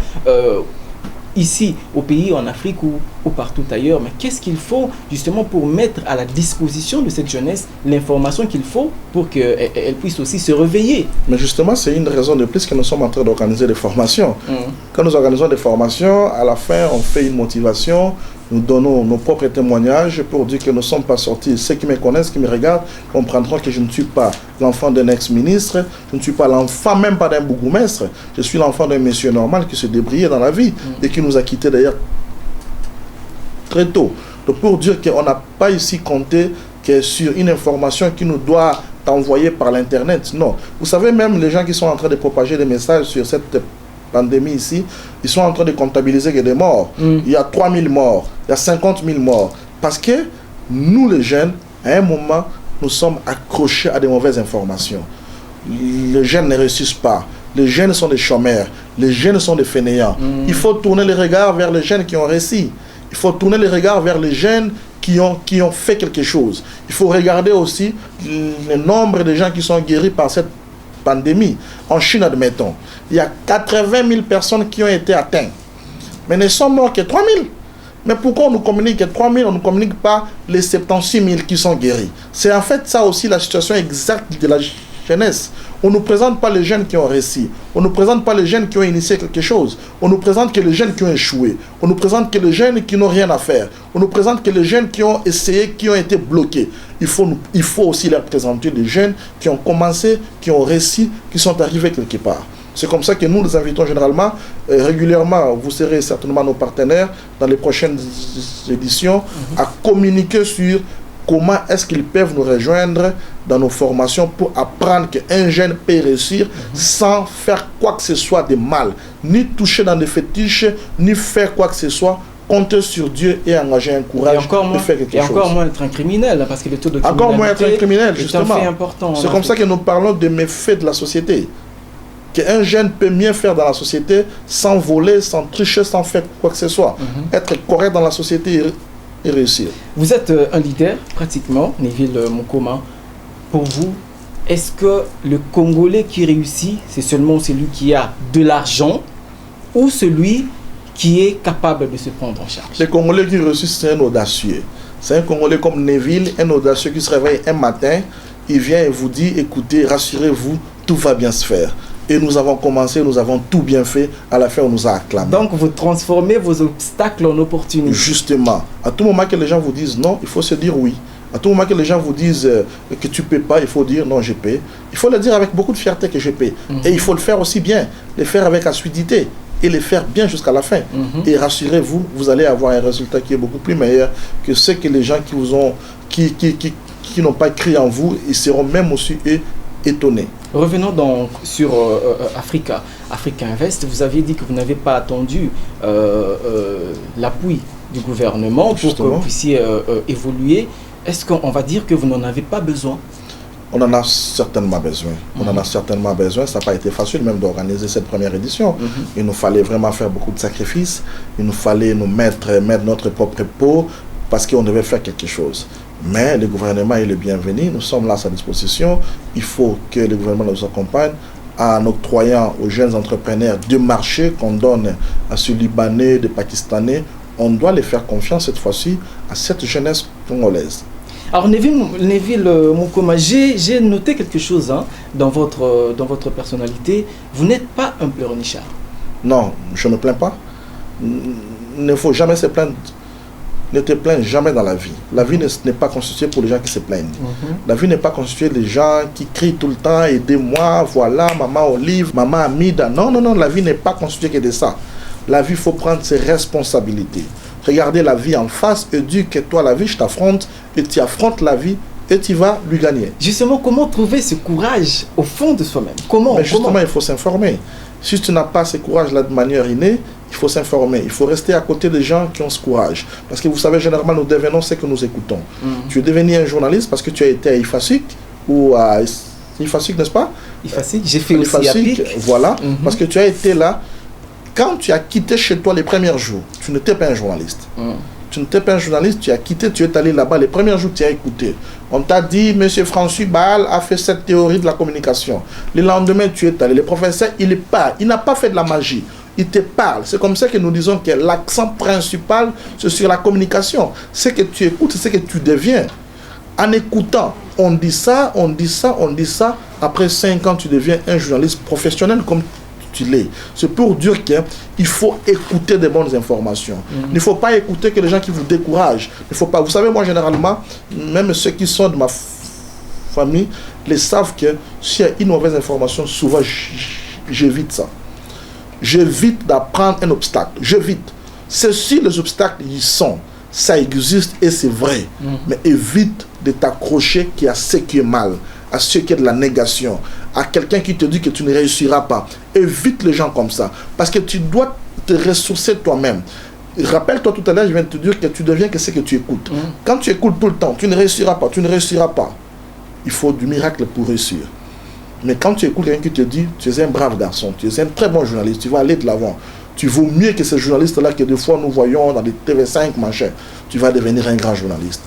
ici au pays, en Afrique ou partout ailleurs. Mais qu'est-ce qu'il faut justement pour mettre à la disposition de cette jeunesse l'information qu'il faut pour qu'elle puisse aussi se réveiller? Mais justement, c'est une raison de plus que nous sommes en train d'organiser des formations. Quand nous organisons des formations, à la fin, on fait une motivation. Nous donnons nos propres témoignages pour dire que nous ne sommes pas sortis. Ceux qui me connaissent, qui me regardent, comprendront que je ne suis pas l'enfant d'un ex-ministre, je ne suis pas l'enfant même pas d'un bourgmestre. Je suis l'enfant d'un monsieur normal qui se débrouillait dans la vie et qui nous a quittés d'ailleurs très tôt. Donc pour dire qu'on n'a pas ici compté que sur une information qui nous doit envoyer par l'Internet. Non. Vous savez, même les gens qui sont en train de propager des messages sur cette pandémie ici, ils sont en train de comptabiliser que des morts. Il y a 3000 morts, il y a 50 000 morts. Parce que nous, les jeunes, à un moment, nous sommes accrochés à des mauvaises informations. Les jeunes ne réussissent pas. Les jeunes sont des chômeurs. Les jeunes sont des fainéants. Il faut tourner les regards vers les jeunes qui ont réussi. Il faut tourner les regards vers les jeunes qui ont fait quelque chose. Il faut regarder aussi le nombre de gens qui sont guéris par cette pandémie. En Chine, admettons, il y a 80 000 personnes qui ont été atteintes. Mais ne sont morts que 3 000. Mais pourquoi on nous communique que 3 000, on ne communique pas les 76 000 qui sont guéris? C'est en fait ça aussi la situation exacte de la jeunesse. On ne nous présente pas les jeunes qui ont réussi. On ne nous présente pas les jeunes qui ont initié quelque chose. On nous présente que les jeunes qui ont échoué. On nous présente que les jeunes qui n'ont rien à faire. On nous présente que les jeunes qui ont essayé, qui ont été bloqués. Il faut aussi leur présenter des jeunes qui ont commencé, qui ont réussi, qui sont arrivés quelque part. C'est comme ça que nous les invitons généralement, régulièrement, vous serez certainement nos partenaires dans les prochaines éditions, à communiquer sur comment est-ce qu'ils peuvent nous rejoindre dans nos formations pour apprendre qu'un jeune peut réussir sans faire quoi que ce soit de mal, ni toucher dans des fétiches, ni faire quoi que ce soit. Compter sur Dieu et engager un courage de faire quelque chose. Et encore moins être un criminel, parce que le taux de criminalité encore moins être un criminel, justement. Est important. C'est comme ça que nous parlons de méfaits de la société. Qu'un jeune peut mieux faire dans la société sans voler, sans tricher, sans faire quoi que ce soit. Être correct dans la société et réussir. Vous êtes un leader, pratiquement, Neville Mukoma. Pour vous, est-ce que le Congolais qui réussit, c'est seulement celui qui a de l'argent ou celui qui est capable de se prendre en charge? Le Congolais qui réussit, c'est un audacieux. C'est un Congolais comme Neville, un audacieux qui se réveille un matin, il vient et vous dit, écoutez, rassurez-vous, tout va bien se faire. Et nous avons commencé, nous avons tout bien fait, à la fin on nous a acclamé. Donc vous transformez vos obstacles en opportunités. Justement, à tout moment que les gens vous disent non, il faut se dire oui. À tout moment que les gens vous disent que tu ne paies pas, il faut dire non, je paie. Il faut le dire avec beaucoup de fierté que je paie. Et il faut le faire aussi bien, le faire avec assiduité et le faire bien jusqu'à la fin. Et rassurez-vous, vous allez avoir un résultat qui est beaucoup plus meilleur que ce que les gens qui vous ont, qui n'ont pas cru en vous, ils seront même aussi étonnés. Revenons donc sur Africa Invest. Vous aviez dit que vous n'avez pas attendu l'appui du gouvernement pour que vous puissiez évoluer. Est-ce qu'on va dire que vous n'en avez pas besoin? On en a certainement besoin. On en a certainement besoin. Ça n'a pas été facile même d'organiser cette première édition. Il nous fallait vraiment faire beaucoup de sacrifices. Il nous fallait nous mettre notre propre peau parce qu'on devait faire quelque chose. Mais le gouvernement est le bienvenu. Nous sommes là à sa disposition. Il faut que le gouvernement nous accompagne en octroyant aux jeunes entrepreneurs de marché qu'on donne à ces Libanais, des Pakistanais. On doit les faire confiance cette fois-ci à cette jeunesse congolaise. Alors Neville Mukoma, j'ai noté quelque chose dans votre personnalité. Vous n'êtes pas un pleurnichard. Non, je ne me plains pas. Il ne faut jamais se plaindre. Ne te plains jamais dans la vie. La vie n'est pas constituée pour les gens qui se plaignent. La vie n'est pas constituée des gens qui crient tout le temps, aidez-moi, voilà, maman Olive, maman Amida. Non, non, non, la vie n'est pas constituée que de ça. La vie, il faut prendre ses responsabilités. Regardez la vie en face et dire que toi, la vie, je t'affronte et tu affrontes la vie et tu vas lui gagner. Justement, comment trouver ce courage au fond de soi-même? Comment? Mais justement, il faut s'informer. Si tu n'as pas ce courage-là de manière innée, il faut s'informer. Il faut rester à côté des gens qui ont ce courage. Parce que vous savez, généralement, nous devenons ce que nous écoutons. Tu es devenu un journaliste parce que tu as été à IFASIC ou à IFASIC, n'est-ce pas? IFASIC, j'ai fait aussi IFASIC, voilà. Parce que tu as été là. Quand tu as quitté chez toi les premiers jours, tu n'étais pas un journaliste. Tu n'étais pas un journaliste, tu as quitté, tu es allé là-bas. Les premiers jours, tu as écouté. On t'a dit, M. François Baal a fait cette théorie de la communication. Le lendemain, tu es allé. Le professeur, il n'a pas fait de la magie. Il te parle. C'est comme ça que nous disons que l'accent principal, c'est sur la communication. Ce que tu écoutes, c'est ce que tu deviens. En écoutant, on dit ça, on dit ça, on dit ça. Après 5 ans, tu deviens un journaliste professionnel comme tu l'es. C'est pour dire qu'il faut écouter des bonnes informations. Il ne faut pas écouter que les gens qui vous découragent. Il faut pas. Vous savez, moi, généralement, même ceux qui sont de ma famille, les savent que s'il y a une mauvaise information, souvent, j'évite ça. J'évite d'apprendre un obstacle. J'évite. Ceci, les obstacles, ils sont. Ça existe et c'est vrai. Mais évite de t'accrocher à ce qui est mal, à ce qui est de la négation, à quelqu'un qui te dit que tu ne réussiras pas. Évite les gens comme ça. Parce que tu dois te ressourcer toi-même. Rappelle-toi tout à l'heure, je viens de te dire que tu deviens que ce que tu écoutes. Quand tu écoutes tout le temps, tu ne réussiras pas, tu ne réussiras pas. Il faut du miracle pour réussir. Mais quand tu écoutes quelqu'un qui te dit, tu es un brave garçon, tu es un très bon journaliste, tu vas aller de l'avant. Tu vaux mieux que ces journalistes-là que des fois nous voyons dans les TV5, machin. Tu vas devenir un grand journaliste.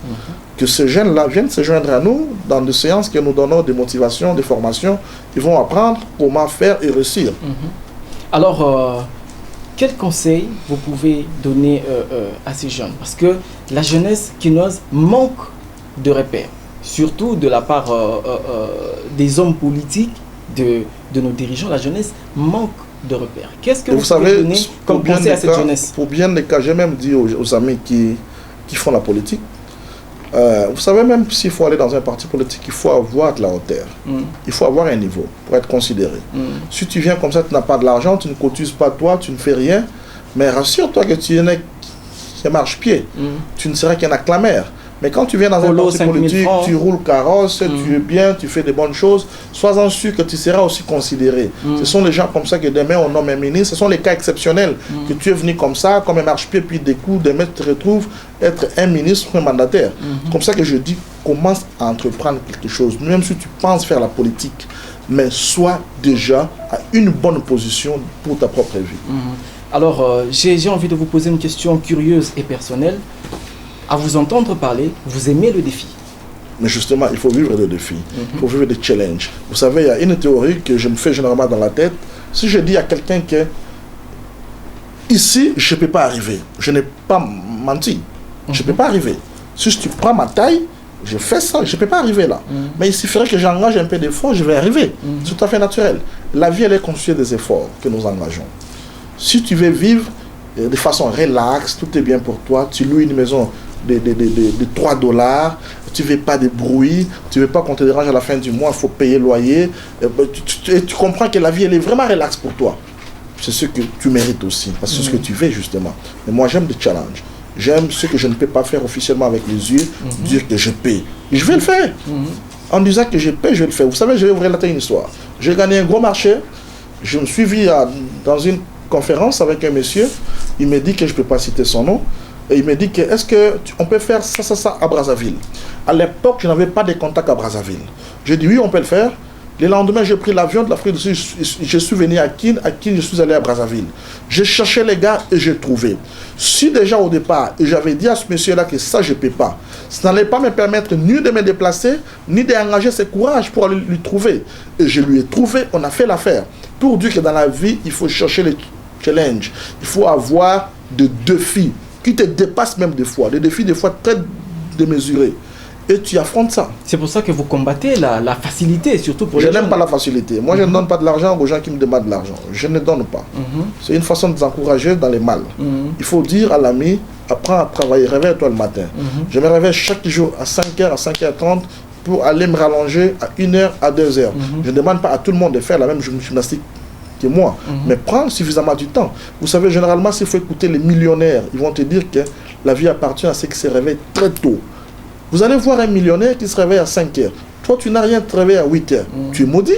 Que ces jeunes-là viennent se joindre à nous dans des séances que nous donnons des motivations, des formations. Ils vont apprendre comment faire et réussir. Alors, quel conseil vous pouvez donner à ces jeunes? Parce que la jeunesse quinoise manque de repères, surtout de la part des hommes politiques, de nos dirigeants. La jeunesse manque de repères. Qu'est-ce que vous pouvez donner comme conseil à cette jeunesse? Pour bien des cas, j'ai même dit aux amis qui font la politique, vous savez, même s'il faut aller dans un parti politique, il faut avoir de la hauteur. Il faut avoir un niveau pour être considéré. Si tu viens comme ça, tu n'as pas de l'argent, tu ne cotises pas toi, tu ne fais rien, mais rassure-toi que tu es un marche-pied. Tu ne seras qu'un acclameur. Mais quand tu viens dans un parti politique, tu roules carrosse, tu es bien, tu fais des bonnes choses, sois-en sûr que tu seras aussi considéré. Ce sont les gens comme ça que demain on nomme un ministre. Ce sont les cas exceptionnels que tu es venu comme ça, comme un marche-pied, puis des coups, demain tu te retrouves être un ministre ou un mandataire. Comme ça que je dis, commence à entreprendre quelque chose. Même si tu penses faire la politique, mais sois déjà à une bonne position pour ta propre vie. Alors, j'ai envie de vous poser une question curieuse et personnelle. À vous entendre parler, vous aimez le défi? Mais justement, il faut vivre des défis, il faut vivre des challenges. Vous savez, il y a une théorie que je me fais généralement dans la tête. Si je dis à quelqu'un que ici, je ne peux pas arriver, je n'ai pas menti, je ne peux pas arriver. Si tu prends ma taille, je fais ça, je ne peux pas arriver là. Mais il suffirait que j'engage un peu d'efforts, je vais arriver. C'est tout à fait naturel. La vie, elle est constituée des efforts que nous engageons. Si tu veux vivre de façon relaxe, tout est bien pour toi, tu loues une maison de 3 $, tu ne veux pas de bruit, tu ne veux pas qu'on te dérange à la fin du mois, il faut payer le loyer. Tu comprends que la vie, elle est vraiment relaxe pour toi. C'est ce que tu mérites aussi, parce que c'est ce que tu veux justement. Mais moi, j'aime des challenges. J'aime ce que je ne peux pas faire officiellement avec les yeux, dire que je paie. Et je vais le faire. En disant que je paie, je vais le faire. Vous savez, je vais vous relater une histoire. J'ai gagné un gros marché. Je me suis vu dans une conférence avec un monsieur. Il me dit que je ne peux pas citer son nom. Et il me dit que est-ce qu'on peut faire ça à Brazzaville? À l'époque, je n'avais pas de contact à Brazzaville. J'ai dit oui, on peut le faire. Le lendemain, j'ai pris l'avion de l'Afrique du Sud. Je suis venu à Kin, je suis allé à Brazzaville. J'ai cherché les gars et j'ai trouvé. Si déjà au départ, et j'avais dit à ce monsieur-là que ça, je ne peux pas, ça n'allait pas me permettre ni de me déplacer, ni d'engager ce courage pour aller lui trouver. Et je lui ai trouvé, on a fait l'affaire. Pour dire que dans la vie, il faut chercher les challenges. Il faut avoir des défis qui te dépassent même des fois. Des défis des fois très démesurés. Et tu affrontes ça. C'est pour ça que vous combattez la facilité, surtout pour les gens. Je n'aime pas la facilité. Moi, je ne donne pas de l'argent aux gens qui me demandent de l'argent. Je ne donne pas. C'est une façon de les encourager dans les mal. Il faut dire à l'ami, apprends à travailler, réveille-toi le matin. Je me réveille chaque jour à 5h, à 5h30 pour aller me rallonger à 1h, à 2h. Je ne demande pas à tout le monde de faire la même gymnastique que moi, mais prendre suffisamment du temps. Vous savez, généralement, s'il faut écouter les millionnaires, ils vont te dire que la vie appartient à ceux qui se réveillent très tôt. Vous allez voir un millionnaire qui se réveille à 5 heures. Toi, tu n'as rien de réveillé à 8 heures. Tu es maudit.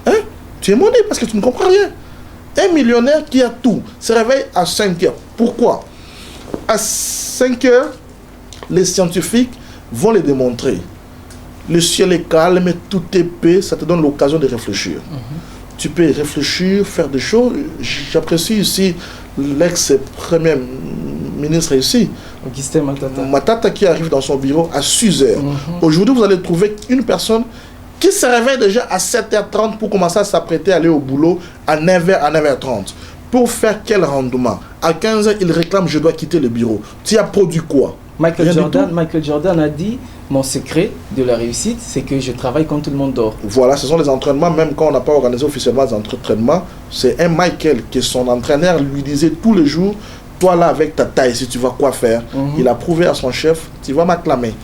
Hein? Tu es maudit parce que tu ne comprends rien. Un millionnaire qui a tout se réveille à 5 heures. Pourquoi? À 5 heures, les scientifiques vont les démontrer. Le ciel est calme, tout est paix, ça te donne l'occasion de réfléchir. Tu peux réfléchir, faire des choses. J'apprécie ici l'ex-premier ministre ici, Augustin Matata. Matata, qui arrive dans son bureau à 6 heures. Aujourd'hui, vous allez trouver une personne qui se réveille déjà à 7h30 pour commencer à s'apprêter à aller au boulot à 9h, à 9h30. Pour faire quel rendement? À 15h, il réclame: je dois quitter le bureau. Tu as produit quoi? Michael Jordan a dit: mon secret de la réussite, c'est que je travaille quand tout le monde dort. Voilà, ce sont les entraînements, même quand on n'a pas organisé officiellement des entraînements. C'est un Michael que son entraîneur lui disait tous les jours: toi là, avec ta taille, si tu vas quoi faire? Il a prouvé à son chef: tu vas m'acclamer.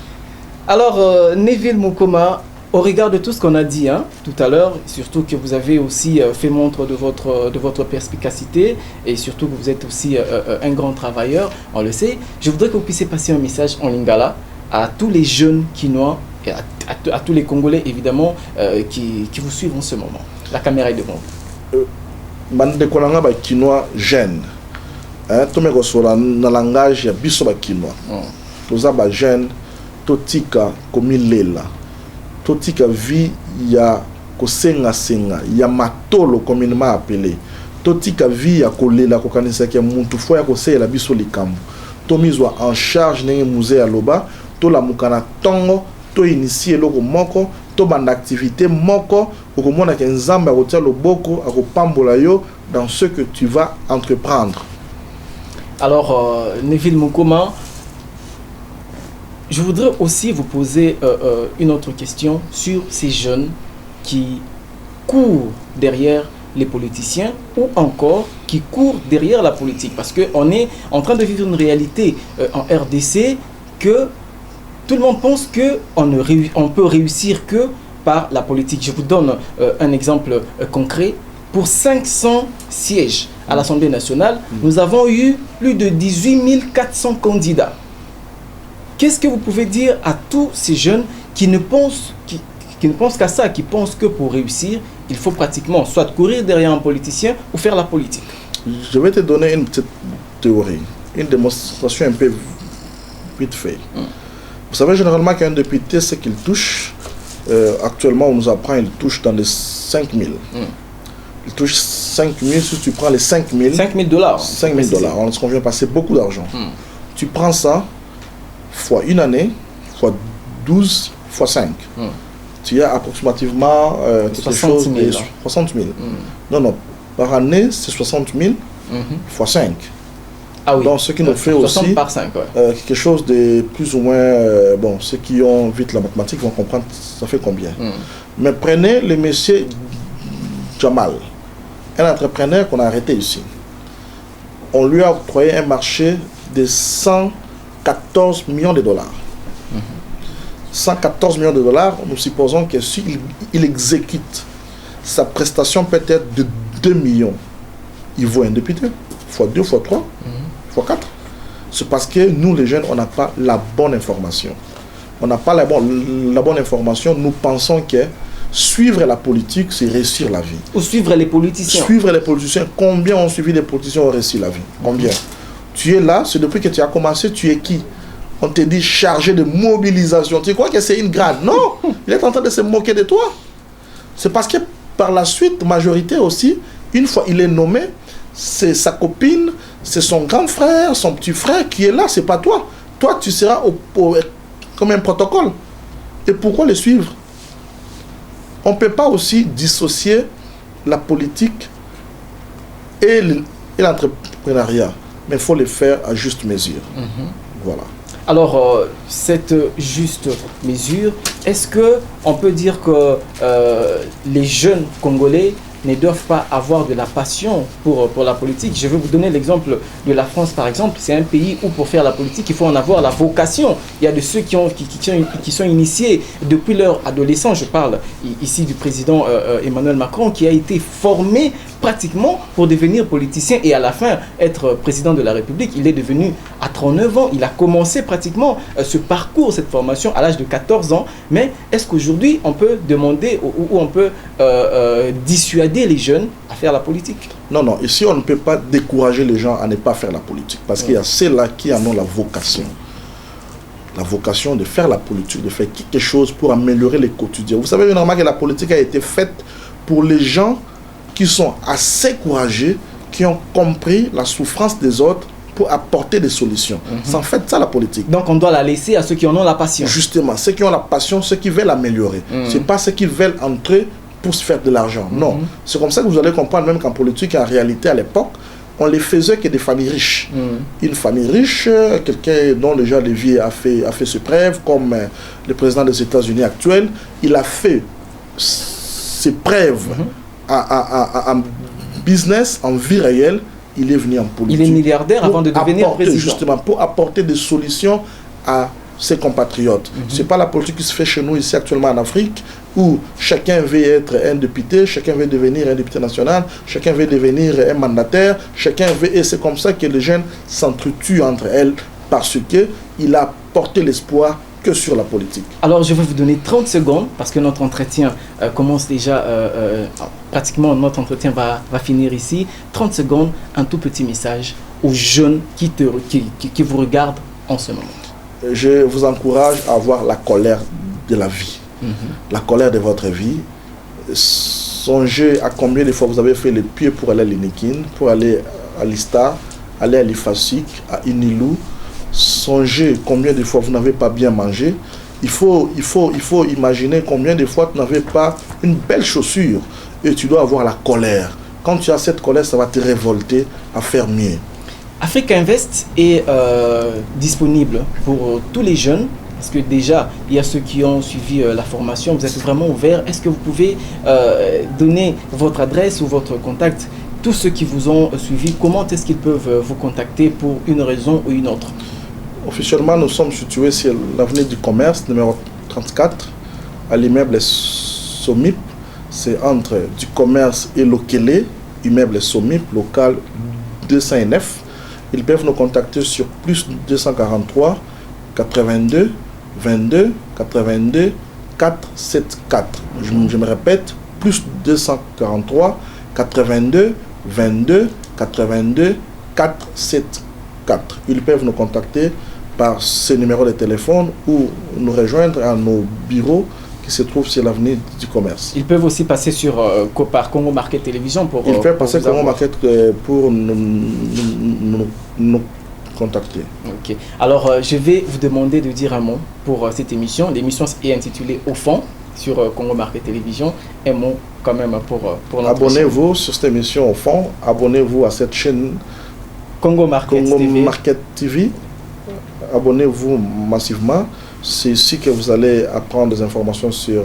Alors, Neville Mukoma, au regard de tout ce qu'on a dit tout à l'heure, surtout que vous avez aussi fait montre de votre perspicacité et surtout que vous êtes aussi un grand travailleur, on le sait, je voudrais que vous puissiez passer un message en lingala à tous les jeunes Kinois et à tous les Congolais évidemment qui vous suivent en ce moment. La caméra est devant vous. Bande Kolanga ba Kinois jeunes. Tout le monde dans le langage ya biso ba Kinois. Tous ba jeunes, totika komilela. Totika vie ya kosenga senga ya matolo communément appelé. Totika vie ya kolela kokanisa ki muntu fo ya kosela biso likambo. To mizwa en charge nenge musée aloba, to la mukana tongo, to initier loko moko, to banda activité moko, okomona ke nzamba akotia loboko akopambola yo dans ce que tu vas entreprendre. Alors Neville Mukoma, je voudrais aussi vous poser une autre question sur ces jeunes qui courent derrière les politiciens ou encore qui courent derrière la politique. Parce qu'on est en train de vivre une réalité en RDC que tout le monde pense qu'on peut réussir que par la politique. Je vous donne un exemple concret. Pour 500 sièges à l'Assemblée nationale, nous avons eu plus de 18 400 candidats. Qu'est-ce que vous pouvez dire à tous ces jeunes qui ne pensent qu'à ça, qui pensent que pour réussir, il faut pratiquement soit courir derrière un politicien ou faire la politique? Je vais te donner une petite théorie, une démonstration un peu vite fait. Vous savez généralement qu'un député, ce qu'il touche, actuellement on nous apprend, il touche dans les 5 000. Il touche 5 000, si tu prends les 5 000... 5 000 $. 5 000 $, on se convient passer beaucoup d'argent. Tu prends ça, fois une année, fois 12, fois 5. Tu as approximativement quelque chose de 60 000. Non, non, par année, c'est 60 000 fois 5. Ah oui. Donc, ce qui nous fait 60 aussi par 5, ouais. quelque chose de plus ou moins... bon, ceux qui ont vite la mathématique vont comprendre ça fait combien. Mais prenez le monsieur Jamal, un entrepreneur qu'on a arrêté ici. On lui a octroyé un marché de 114 millions de $. 114 millions de $, nous supposons que s'il exécute sa prestation peut-être de 2 millions, il vaut un député, fois 2, fois 3, fois 4. C'est parce que nous, les jeunes, on n'a pas la bonne information. On n'a pas la bonne information. Nous pensons que suivre la politique, c'est réussir la vie. Ou suivre les politiciens. Suivre les politiciens. Combien ont suivi les politiciens ont réussi la vie? Combien? Tu es là, c'est depuis que tu as commencé, tu es qui? On te dit chargé de mobilisation. Tu crois que c'est une grade? Non! Il est en train de se moquer de toi. C'est parce que par la suite, majorité aussi, une fois il est nommé, c'est sa copine, c'est son grand frère, son petit frère qui est là, c'est pas toi. Toi, tu seras comme un protocole. Et pourquoi le suivre? On ne peut pas aussi dissocier la politique et l'entrepreneuriat, mais il faut le faire à juste mesure. Voilà. Alors, cette juste mesure, est-ce qu'on peut dire que les jeunes Congolais ne doivent pas avoir de la passion pour la politique? Je vais vous donner l'exemple de la France, par exemple. C'est un pays où pour faire la politique, il faut en avoir la vocation. Il y a de ceux qui sont initiés depuis leur adolescence. Je parle ici du président Emmanuel Macron, qui a été formé pratiquement pour devenir politicien et à la fin être président de la République. Il est devenu à 39 ans. Il a commencé pratiquement ce parcours, cette formation à l'âge de 14 ans. Mais est-ce qu'aujourd'hui on peut demander ou on peut dissuader les jeunes à faire la politique? Non, non. Ici, on ne peut pas décourager les gens à ne pas faire la politique. Parce qu'il y a ceux-là qui en ont la vocation. La vocation de faire la politique, de faire quelque chose pour améliorer les quotidiens. Vous savez, normalement, que la politique a été faite pour les gens qui sont assez courageux, qui ont compris la souffrance des autres pour apporter des solutions. C'est en fait ça la politique. Donc on doit la laisser à ceux qui en ont la passion. Justement, ceux qui ont la passion, ceux qui veulent améliorer. Ce n'est pas ceux qui veulent entrer pour se faire de l'argent. Non. C'est comme ça que vous allez comprendre même qu'en politique, en réalité, à l'époque, on les faisait que des familles riches. Une famille riche, quelqu'un dont le genre de vie a fait ses preuves, comme le président des États-Unis actuel, il a fait ses preuves en business, en vie réelle, il est venu en politique. Il est milliardaire avant de devenir président. Justement, pour apporter des solutions à ses compatriotes. Ce n'est pas la politique qui se fait chez nous ici actuellement en Afrique, où chacun veut être un député, chacun veut devenir un député national, chacun veut devenir un mandataire, chacun veut... Et c'est comme ça que les jeunes s'entretuent entre elles, parce qu'il a porté l'espoir que sur la politique. Alors je vais vous donner 30 secondes, parce que notre entretien commence déjà, pratiquement notre entretien va finir ici. 30 secondes, un tout petit message aux jeunes qui vous regardent en ce moment. Je vous encourage à avoir la colère de la vie, la colère de votre vie. Songez à combien de fois vous avez fait les pieds pour aller à l'Inikin, pour aller à l'Ista, aller à l'Ifasik, à Inilou. Songez combien de fois vous n'avez pas bien mangé. Il faut imaginer combien de fois tu n'avais pas une belle chaussure et tu dois avoir la colère. Quand tu as cette colère, ça va te révolter à faire mieux. Africa Invest est disponible pour tous les jeunes, parce que déjà, il y a ceux qui ont suivi la formation, vous êtes vraiment ouvert. Est-ce que vous pouvez donner votre adresse ou votre contact? Tous ceux qui vous ont suivi, comment est-ce qu'ils peuvent vous contacter pour une raison ou une autre? Officiellement, nous sommes situés sur l'avenue du Commerce, numéro 34, à l'immeuble Somip. C'est entre du Commerce et Lokele, immeuble Somip, local 209. Ils peuvent nous contacter sur plus 243 82 22 82 474. Je me répète, plus 243 82 22 82 474. Ils peuvent nous contacter par ce numéro de téléphone ou nous rejoindre à nos bureaux qui se trouvent sur l'avenue du Commerce. Ils peuvent aussi passer par Congo Market Télévision pour... Ils peuvent passer Congo Market pour nous contacter. Ok. Alors, je vais vous demander de dire un mot pour cette émission. L'émission est intitulée Au fond sur Congo Market Télévision. Un mot quand même pour notre Abonnez-vous sur cette émission Au fond. Abonnez-vous à cette chaîne Congo Market TV. Abonnez-vous massivement. C'est ici que vous allez apprendre des informations sur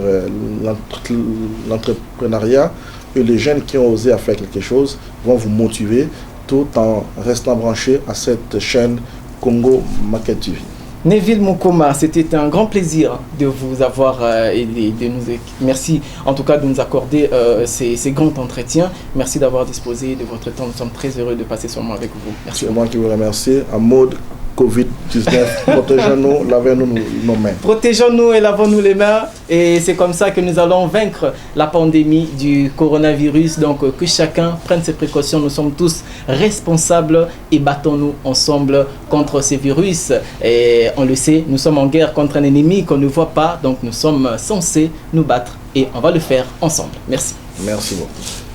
l'entrepreneuriat, et les jeunes qui ont osé à faire quelque chose vont vous motiver tout en restant branchés à cette chaîne Congo Market TV. Neville Mukoma, c'était un grand plaisir de vous avoir aidé, merci en tout cas de nous accorder ces grands entretiens. Merci d'avoir disposé de votre temps. Nous sommes très heureux de passer ce moment avec vous. Merci. C'est moi qui vous remercie. En mode Covid-19, protégeons-nous, lavons-nous nos mains. Protégeons-nous et lavons-nous les mains. Et c'est comme ça que nous allons vaincre la pandémie du coronavirus. Donc que chacun prenne ses précautions. Nous sommes tous responsables et battons-nous ensemble contre ces virus. Et on le sait, nous sommes en guerre contre un ennemi qu'on ne voit pas. Donc nous sommes censés nous battre et on va le faire ensemble. Merci. Merci beaucoup.